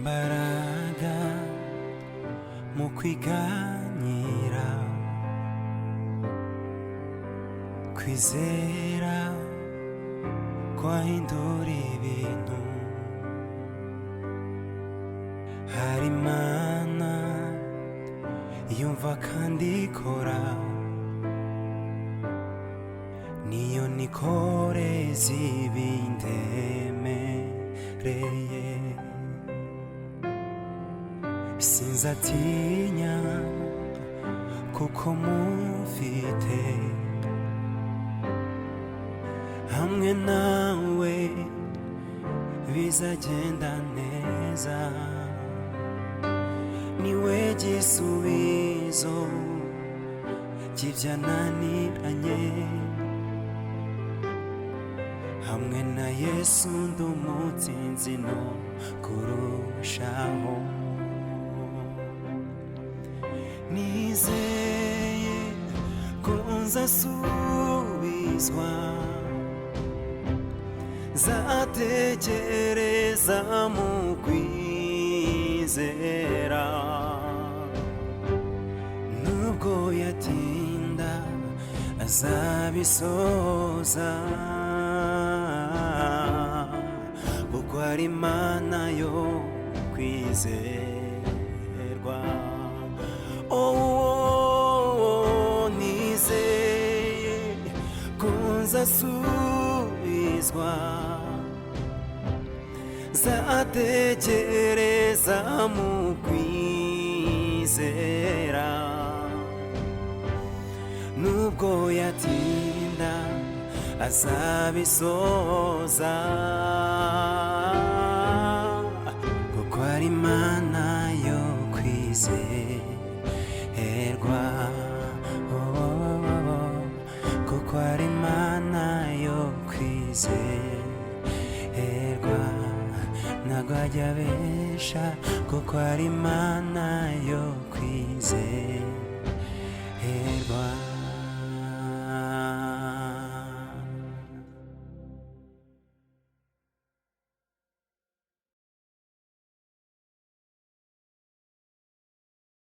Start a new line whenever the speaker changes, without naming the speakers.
imbaraga mu kwiganyira, kwizera kwahindura ibintu. Hari Imana yumva kandi ikora, niyo nikoreza ibindemereye. Sinzatinya kuko mufite, hamwe nawe bizagenda neza. Niwe gisubizo cy'ibyananiranye, hamwe na Yesu ndi umutsinzi no kurushaho. Nizeye ko nzasubizwa, zatekereza mu kwizera. Nubwo yatinda azabisoza, kuko ari Imana yo kwizerwa. Nizeye ko nzasubizwa, zatekereza mu kwizera. Nubwo yatinda azabisoza, kuko ari Imana yo kwizerwa. Kuko ari Imana yo kwizerwa, ntabwo ajya abesha. Kuko ari Imana yo kwizerwa.